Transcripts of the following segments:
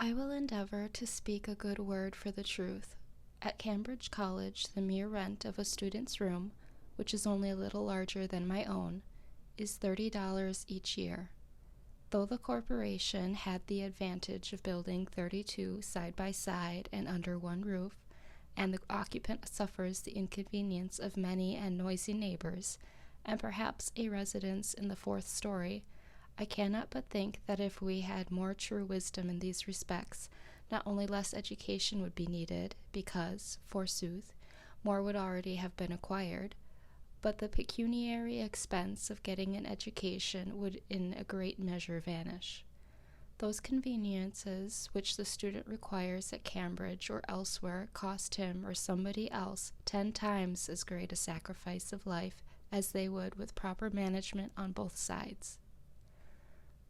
I will endeavor to speak a good word for the truth. At Cambridge College, the mere rent of a student's room, which is only a little larger than my own, is $30 each year. Though the corporation had the advantage of building 32 side by side and under one roof, and the occupant suffers the inconvenience of many and noisy neighbors, and perhaps a residence in the fourth story, I cannot but think that if we had more true wisdom in these respects, not only less education would be needed, because, forsooth, more would already have been acquired, but the pecuniary expense of getting an education would in a great measure vanish. Those conveniences which the student requires at Cambridge or elsewhere cost him or somebody else 10 times as great a sacrifice of life as they would with proper management on both sides.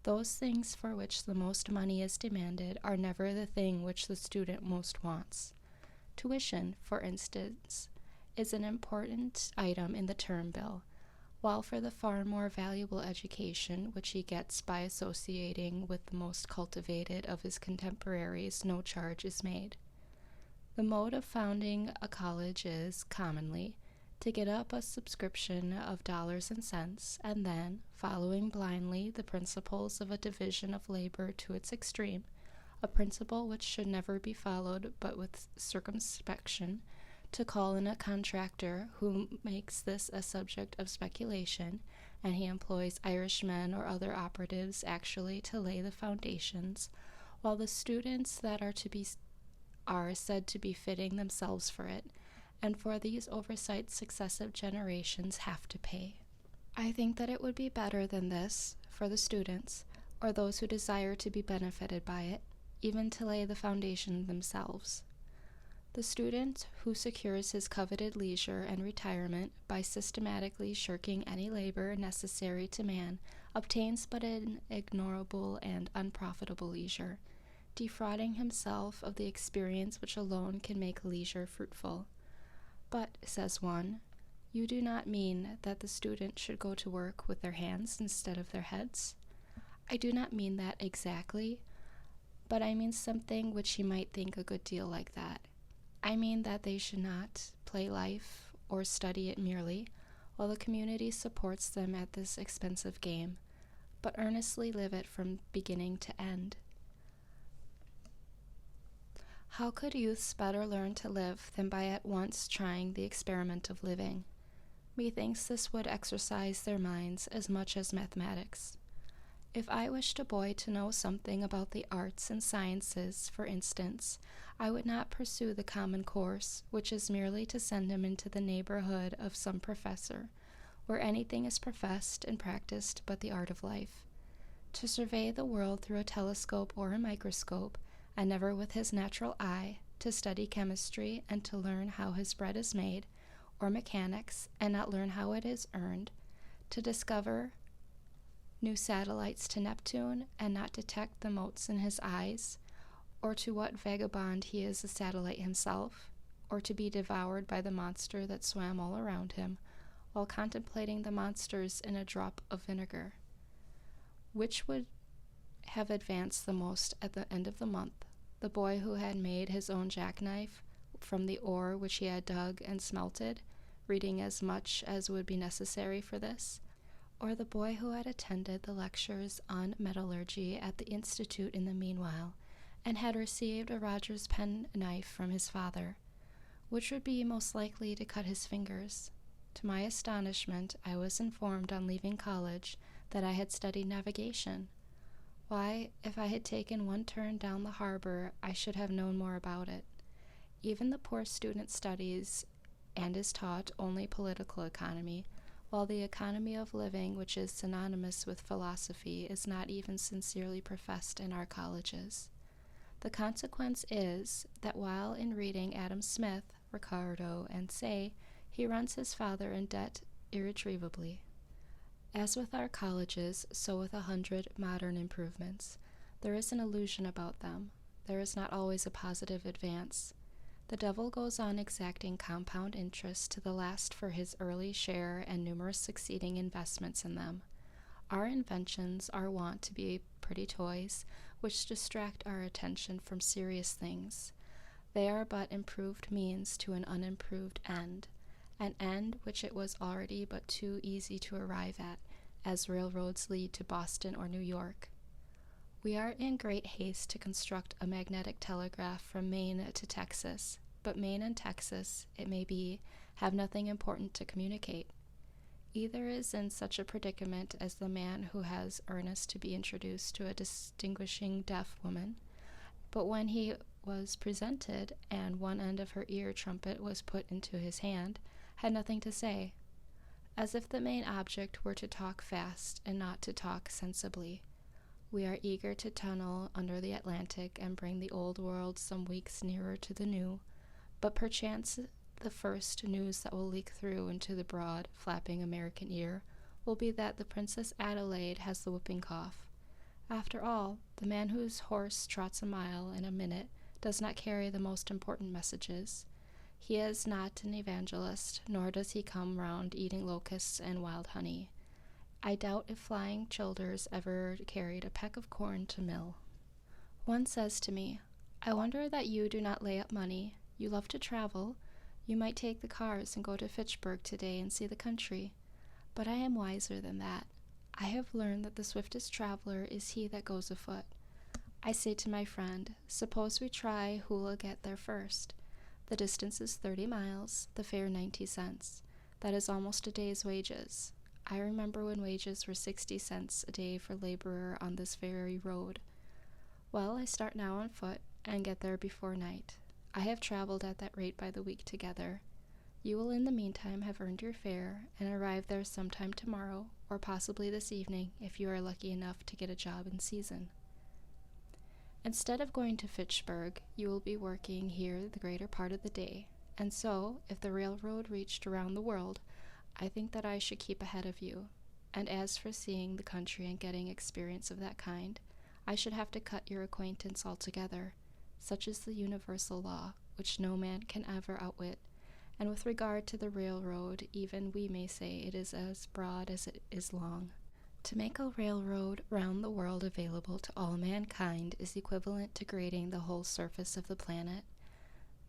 Those things for which the most money is demanded are never the thing which the student most wants. Tuition, for instance, is an important item in the term bill, while for the far more valuable education which he gets by associating with the most cultivated of his contemporaries no charge is made. The mode of founding a college is, commonly, to get up a subscription of dollars and cents, and then, following blindly the principles of a division of labor to its extreme, a principle which should never be followed but with circumspection, to call in a contractor who makes this a subject of speculation, and he employs Irishmen or other operatives actually to lay the foundations, while the students that are said to be fitting themselves for it, and for these oversights successive generations have to pay. I think that it would be better than this for the students, or those who desire to be benefited by it, even to lay the foundation themselves. The student who secures his coveted leisure and retirement by systematically shirking any labor necessary to man obtains but an ignorable and unprofitable leisure, defrauding himself of the experience which alone can make leisure fruitful. But, says one, you do not mean that the student should go to work with their hands instead of their heads? I do not mean that exactly, but I mean something which he might think a good deal like that. I mean that they should not play life or study it merely, while the community supports them at this expensive game, but earnestly live it from beginning to end. How could youths better learn to live than by at once trying the experiment of living? Methinks this would exercise their minds as much as mathematics. If I wished a boy to know something about the arts and sciences, for instance, I would not pursue the common course, which is merely to send him into the neighborhood of some professor, where anything is professed and practiced but the art of life. To survey the world through a telescope or a microscope, and never with his natural eye, to study chemistry and to learn how his bread is made, or mechanics, and not learn how it is earned, to discover new satellites to Neptune, and not detect the motes in his eyes, or to what vagabond he is a satellite himself, or to be devoured by the monster that swam all around him, while contemplating the monsters in a drop of vinegar. Which would have advanced the most at the end of the month, the boy who had made his own jackknife from the ore which he had dug and smelted, reading as much as would be necessary for this, or the boy who had attended the lectures on metallurgy at the Institute in the meanwhile, and had received a Rogers penknife from his father? Which would be most likely to cut his fingers? To my astonishment, I was informed on leaving college that I had studied navigation. Why, if I had taken one turn down the harbor, I should have known more about it. Even the poor student studies and is taught only political economy, while the economy of living, which is synonymous with philosophy, is not even sincerely professed in our colleges. The consequence is that while in reading Adam Smith, Ricardo, and Say, he runs his father in debt irretrievably. As with our colleges, so with 100 modern improvements. There is an illusion about them. There is not always a positive advance. The devil goes on exacting compound interest to the last for his early share and numerous succeeding investments in them. Our inventions are wont to be pretty toys, which distract our attention from serious things. They are but improved means to an unimproved an end which it was already but too easy to arrive at, as railroads lead to Boston or New York. We are in great haste to construct a magnetic telegraph from Maine to Texas, but Maine and Texas, it may be, have nothing important to communicate. Either is in such a predicament as the man who has earnest to be introduced to a distinguishing deaf woman, but when he was presented, and one end of her ear trumpet was put into his hand, had nothing to say, as if the main object were to talk fast and not to talk sensibly. We are eager to tunnel under the Atlantic and bring the old world some weeks nearer to the new, but perchance the first news that will leak through into the broad, flapping American ear will be that the Princess Adelaide has the whooping cough. After all, the man whose horse trots a mile in a minute does not carry the most important messages. He is not an evangelist, nor does he come round eating locusts and wild honey. I doubt if Flying Childers ever carried a peck of corn to mill. One says to me, "I wonder that you do not lay up money. You love to travel. You might take the cars and go to Fitchburg today and see the country." But I am wiser than that. I have learned that the swiftest traveler is he that goes afoot. I say to my friend, suppose we try who'll get there first. The distance is 30 miles, the fare 90 cents. That is almost a day's wages. I remember when wages were 60 cents a day for laborer on this very road. Well, I start now on foot and get there before night. I have traveled at that rate by the week together. You will in the meantime have earned your fare and arrive there sometime tomorrow, or possibly this evening if you are lucky enough to get a job in season. Instead of going to Fitchburg, you will be working here the greater part of the day, and so, if the railroad reached around the world, I think that I should keep ahead of you. And as for seeing the country and getting experience of that kind, I should have to cut your acquaintance altogether. Such is the universal law, which no man can ever outwit, and with regard to the railroad, even we may say it is as broad as it is long. To make a railroad round the world available to all mankind is equivalent to grading the whole surface of the planet.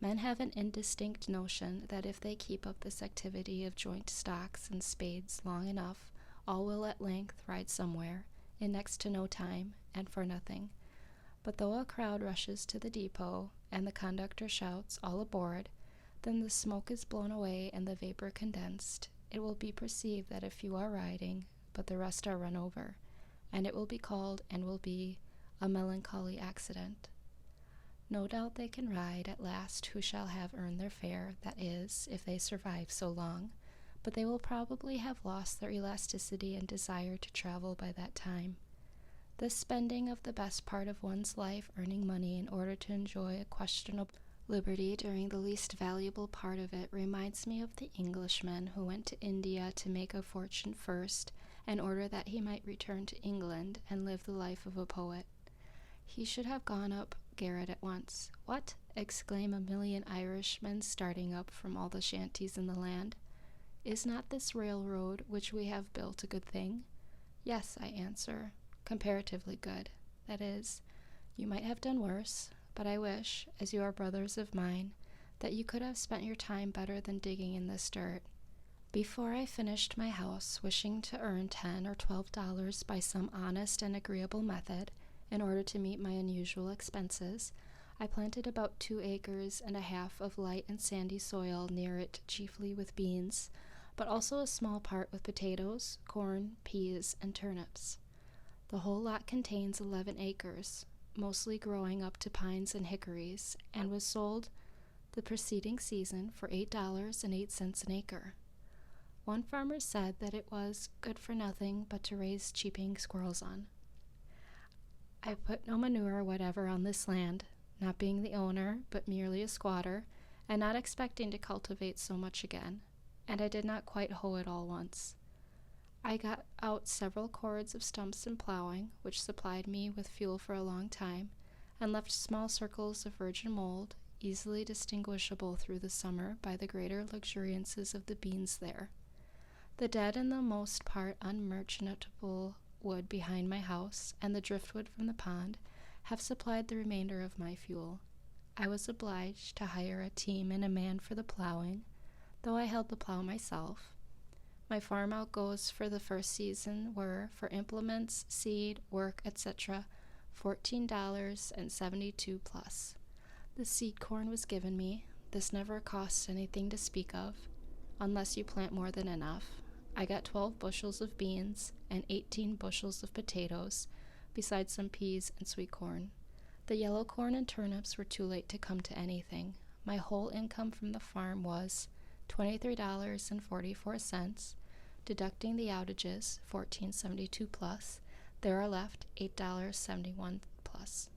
Men have an indistinct notion that if they keep up this activity of joint stocks and spades long enough, all will at length ride somewhere, in next to no time, and for nothing. But though a crowd rushes to the depot, and the conductor shouts, "All aboard," then the smoke is blown away and the vapor condensed, it will be perceived that a few are riding, but the rest are run over, and it will be called and will be a melancholy accident. No doubt they can ride at last who shall have earned their fare, that is, if they survive so long, but they will probably have lost their elasticity and desire to travel by that time. This spending of the best part of one's life earning money in order to enjoy a questionable liberty during the least valuable part of it reminds me of the Englishman who went to India to make a fortune first, in order that he might return to England and live the life of a poet. He should have gone up garret at once. "What?" exclaim a million Irishmen starting up from all the shanties in the land. "Is not this railroad which we have built a good thing?" "Yes," I answer, "comparatively good. That is, you might have done worse, but I wish, as you are brothers of mine, that you could have spent your time better than digging in this dirt." Before I finished my house, wishing to earn $10 or $12 by some honest and agreeable method, in order to meet my unusual expenses, I planted about 2 acres and a half of light and sandy soil near it, chiefly with beans, but also a small part with potatoes, corn, peas, and turnips. The whole lot contains 11 acres, mostly growing up to pines and hickories, and was sold the preceding season for $8.08 an acre. One farmer said that it was good for nothing but to raise cheeping squirrels on. I put no manure whatever on this land, not being the owner, but merely a squatter, and not expecting to cultivate so much again, and I did not quite hoe it all once. I got out several cords of stumps in plowing, which supplied me with fuel for a long time, and left small circles of virgin mold, easily distinguishable through the summer by the greater luxuriances of the beans there. The dead and the most part unmerchantable wood behind my house, and the driftwood from the pond, have supplied the remainder of my fuel. I was obliged to hire a team and a man for the plowing, though I held the plow myself. My farm outgoes for the first season were, for implements, seed, work, etc., $14.72 plus. The seed corn was given me. This never costs anything to speak of, unless you plant more than enough. I got 12 bushels of beans and 18 bushels of potatoes, besides some peas and sweet corn. The yellow corn and turnips were too late to come to anything. My whole income from the farm was $23.44, deducting the outages, $14.72 plus. There are left $8.71 plus.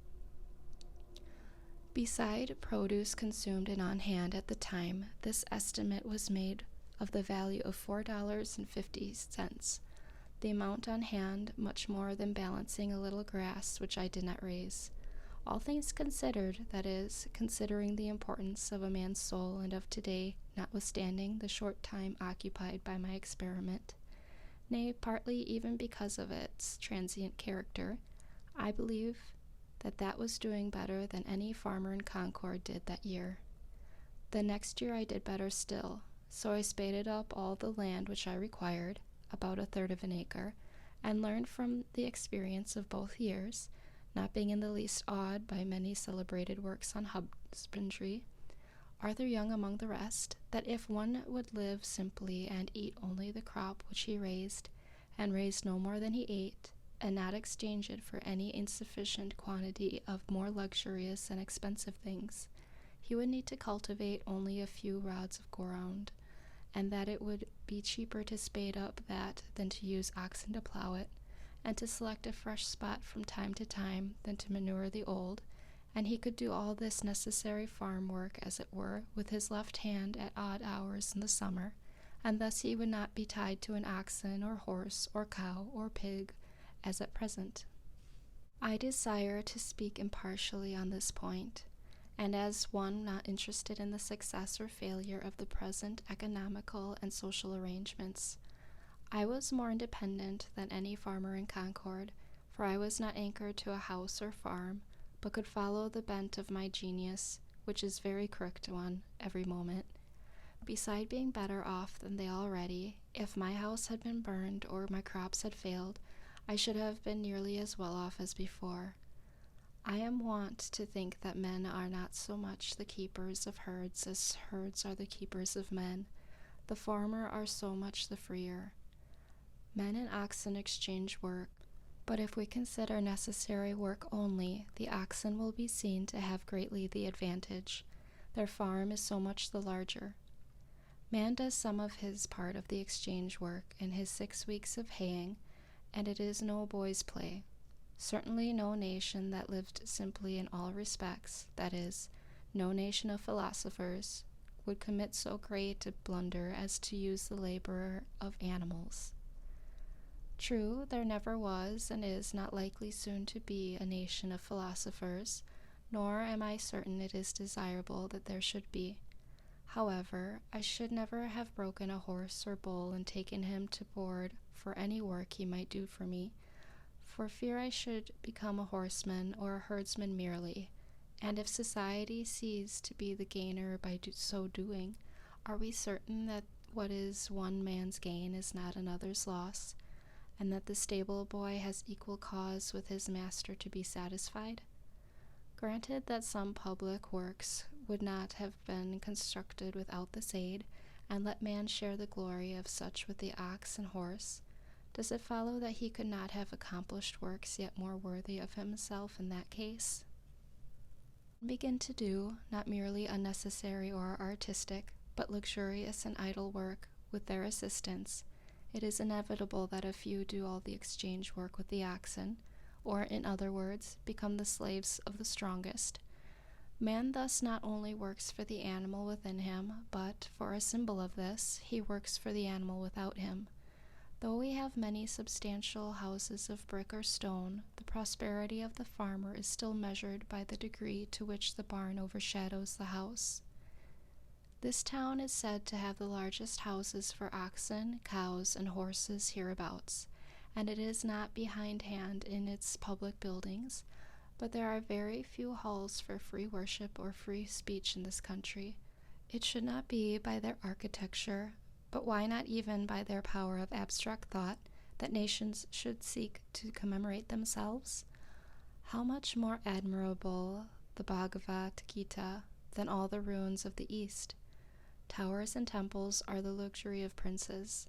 Beside produce consumed and on hand at the time, this estimate was made of the value of $4.50, the amount on hand much more than balancing a little grass which I did not raise. All things considered, that is, considering the importance of a man's soul and of today, notwithstanding the short time occupied by my experiment, nay, partly even because of its transient character, I believe that was doing better than any farmer in Concord did that year. The next year I did better still, so I spaded up all the land which I required, about 1/3 of an acre, and learned from the experience of both years, not being in the least awed by many celebrated works on husbandry, Arthur Young among the rest, that if one would live simply and eat only the crop which he raised, and raise no more than he ate, and not exchange it for any insufficient quantity of more luxurious and expensive things, he would need to cultivate only a few rods of ground, and that it would be cheaper to spade up that than to use oxen to plow it, and to select a fresh spot from time to time than to manure the old, and he could do all this necessary farm work, as it were, with his left hand at odd hours in the summer, and thus he would not be tied to an oxen or horse or cow or pig, as at present. I desire to speak impartially on this point, and as one not interested in the success or failure of the present economical and social arrangements. I was more independent than any farmer in Concord, for I was not anchored to a house or farm, but could follow the bent of my genius, which is very crooked one, every moment. Beside being better off than they already, if my house had been burned or my crops had failed, I should have been nearly as well off as before. I am wont to think that men are not so much the keepers of herds as herds are the keepers of men. The former are so much the freer. Men and oxen exchange work, but if we consider necessary work only, the oxen will be seen to have greatly the advantage. Their farm is so much the larger. Man does some of his part of the exchange work in his 6 weeks of haying, and it is no boy's play. Certainly no nation that lived simply in all respects, that is, no nation of philosophers, would commit so great a blunder as to use the labor of animals. True, there never was and is not likely soon to be a nation of philosophers, nor am I certain it is desirable that there should be. However, I should never have broken a horse or bull and taken him to board for any work he might do for me, for fear I should become a horseman or a herdsman merely, and if society ceased to be the gainer by so doing, are we certain that what is one man's gain is not another's loss, and that the stable boy has equal cause with his master to be satisfied? Granted that some public works would not have been constructed without this aid, and let man share the glory of such with the ox and horse, does it follow that he could not have accomplished works yet more worthy of himself in that case? Begin to do, not merely unnecessary or artistic, but luxurious and idle work, with their assistance, it is inevitable that a few do all the exchange work with the oxen, or, in other words, become the slaves of the strongest. Man thus not only works for the animal within him, but, for a symbol of this, he works for the animal without him. Though we have many substantial houses of brick or stone, the prosperity of the farmer is still measured by the degree to which the barn overshadows the house. This town is said to have the largest houses for oxen, cows, and horses hereabouts, and it is not behindhand in its public buildings, But there are very few halls for free worship or free speech in this country. It should not be by their architecture, but why not even by their power of abstract thought, that nations should seek to commemorate themselves? How much more admirable the Bhagavad Gita than all the ruins of the East? Towers and temples are the luxury of princes.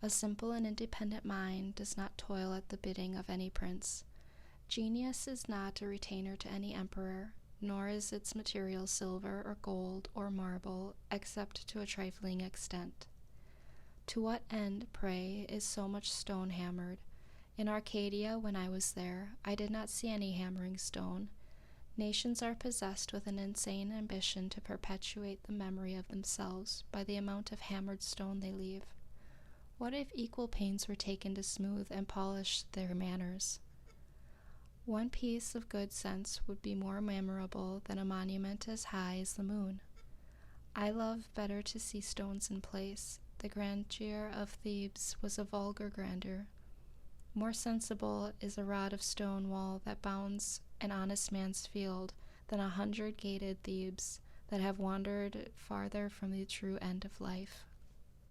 A simple and independent mind does not toil at the bidding of any prince. Genius is not a retainer to any emperor, nor is its material silver or gold or marble, except to a trifling extent. To what end, pray, is so much stone hammered? In Arcadia, when I was there, I did not see any hammering stone. Nations are possessed with an insane ambition to perpetuate the memory of themselves by the amount of hammered stone they leave. What if equal pains were taken to smooth and polish their manners? One piece of good sense would be more memorable than a monument as high as the moon. I love better to see stones in place. The grandeur of Thebes was a vulgar grandeur. More sensible is a rod of stone wall that bounds an honest man's field than 100 gated Thebes that have wandered farther from the true end of life.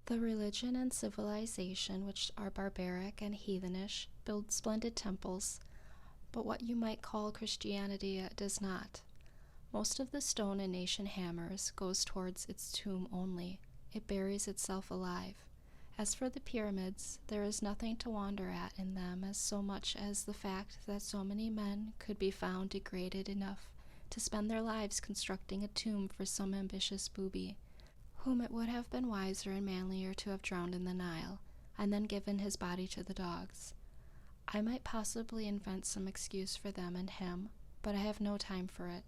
The religion and civilization, which are barbaric and heathenish, build splendid temples, but what you might call Christianity does not. Most of the stone a nation hammers goes towards its tomb only. It buries itself alive. As for the pyramids, there is nothing to wonder at in them as so much as the fact that so many men could be found degraded enough to spend their lives constructing a tomb for some ambitious booby, whom it would have been wiser and manlier to have drowned in the Nile, and then given his body to the dogs. I might possibly invent some excuse for them and him, but I have no time for it.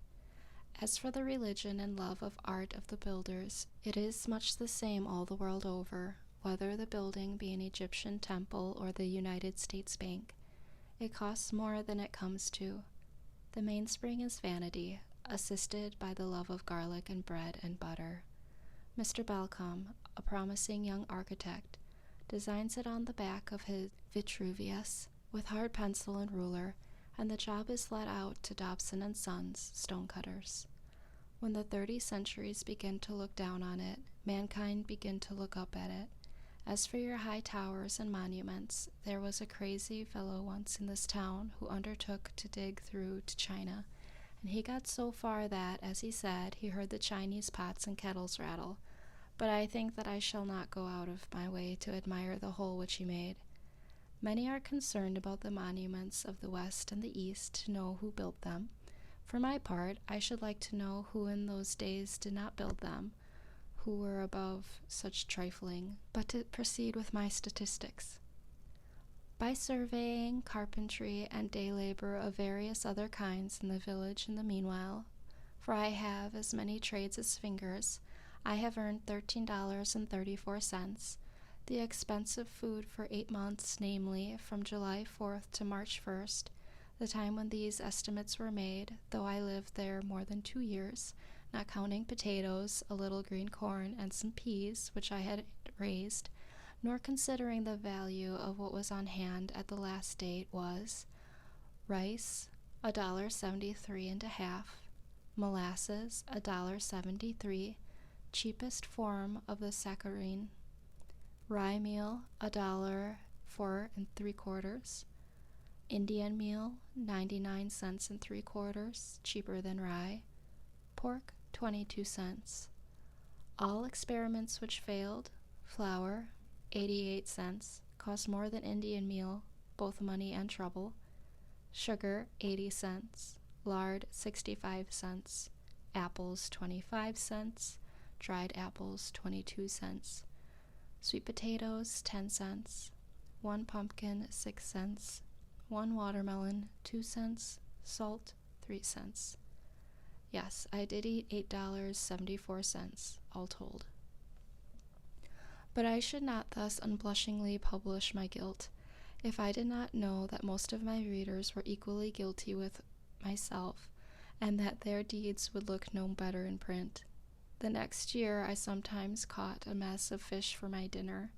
As for the religion and love of art of the builders, it is much the same all the world over, whether the building be an Egyptian temple or the United States Bank. It costs more than it comes to. The mainspring is vanity, assisted by the love of garlic and bread and butter. Mr. Balcom, a promising young architect, designs it on the back of his Vitruvius with hard pencil and ruler, and the job is let out to Dobson and Sons, stonecutters. When the 30 centuries begin to look down on it, mankind begin to look up at it. As for your high towers and monuments, there was a crazy fellow once in this town who undertook to dig through to China, and he got so far that, as he said, he heard the Chinese pots and kettles rattle. But I think that I shall not go out of my way to admire the hole which he made. Many are concerned about the monuments of the West and the East to know who built them. For my part, I should like to know who in those days did not build them, who were above such trifling. But to proceed with my statistics. By surveying, carpentry, and day labor of various other kinds in the village in the meanwhile, for I have as many trades as fingers, I have earned $13.34. The expense of food for 8 months, namely, from July 4th to March 1st, the time when these estimates were made, though I lived there more than 2 years, not counting potatoes, a little green corn, and some peas, which I had raised, nor considering the value of what was on hand at the last date, was rice, $1.73 molasses, $1.73, cheapest form of the saccharine, rye meal, $1.04 Indian meal, 99 cents and 3/4, cheaper than rye, pork, 22 cents. All experiments which failed, flour, 88 cents, cost more than Indian meal, both money and trouble, sugar, 80 cents, lard, 65 cents, apples, 25 cents, dried apples, 22 cents, sweet potatoes, 10 cents, 1 pumpkin, 6 cents, 1 watermelon, 2 cents, salt, 3 cents. Yes, I did eat $8.74, all told. But I should not thus unblushingly publish my guilt, if I did not know that most of my readers were equally guilty with myself, and that their deeds would look no better in print. The next year I sometimes caught a mess of fish for my dinner,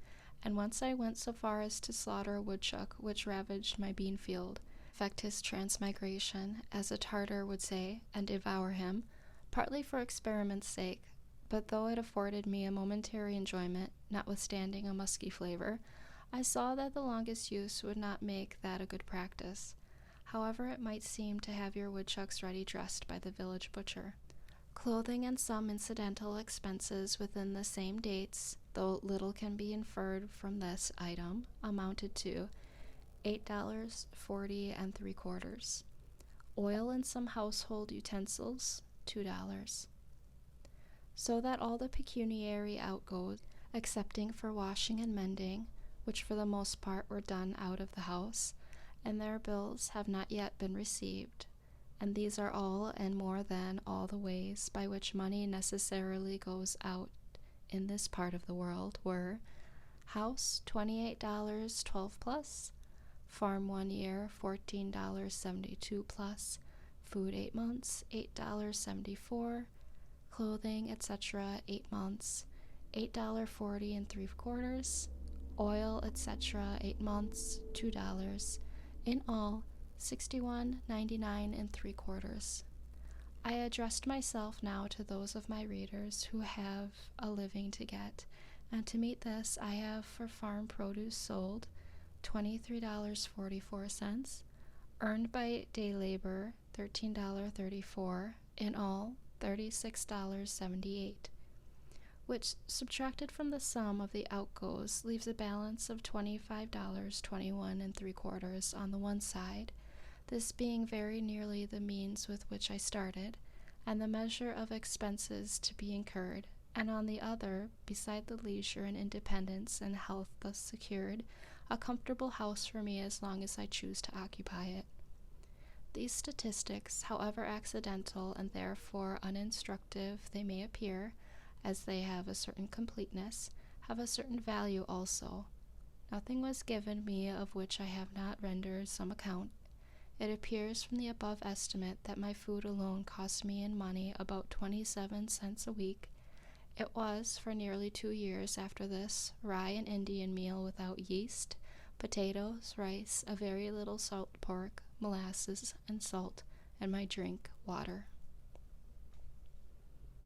and once I went so far as to slaughter a woodchuck which ravaged my bean field. effect his transmigration, as a Tartar would say, and devour him, partly for experiment's sake, but though it afforded me a momentary enjoyment, notwithstanding a musky flavor, I saw that the longest use would not make that a good practice, however it might seem to have your woodchucks ready dressed by the village butcher. Clothing and some incidental expenses within the same dates, though little can be inferred from this item, amounted to $8.40 3/4. Oil and some household utensils, $2. So that all the pecuniary outgoes, excepting for washing and mending, which for the most part were done out of the house, and their bills have not yet been received, and these are all and more than all the ways by which money necessarily goes out in this part of the world, were house $28 12 plus, farm 1 year $14.72 plus, food 8 months $8.74, clothing etc. 8 months $8.40 3/4, oil etc. 8 months $2, in all $61.99 3/4. I addressed myself now to those of my readers who have a living to get, and to meet this I have for farm produce sold $23.44, earned by day labor $13.34, in all $36.78, which, subtracted from the sum of the outgoes, leaves a balance of $25.21 3/4 on the one side, this being very nearly the means with which I started, and the measure of expenses to be incurred, and on the other, beside the leisure and independence and health thus secured, a comfortable house for me as long as I choose to occupy it. These statistics, however accidental and therefore uninstructive they may appear, as they have a certain completeness, have a certain value also. Nothing was given me of which I have not rendered some account. It appears from the above estimate that my food alone cost me in money about 27 cents a week. It was, for nearly 2 years after this, rye and Indian meal without yeast, potatoes, rice, a very little salt pork, molasses, and salt, and my drink, water.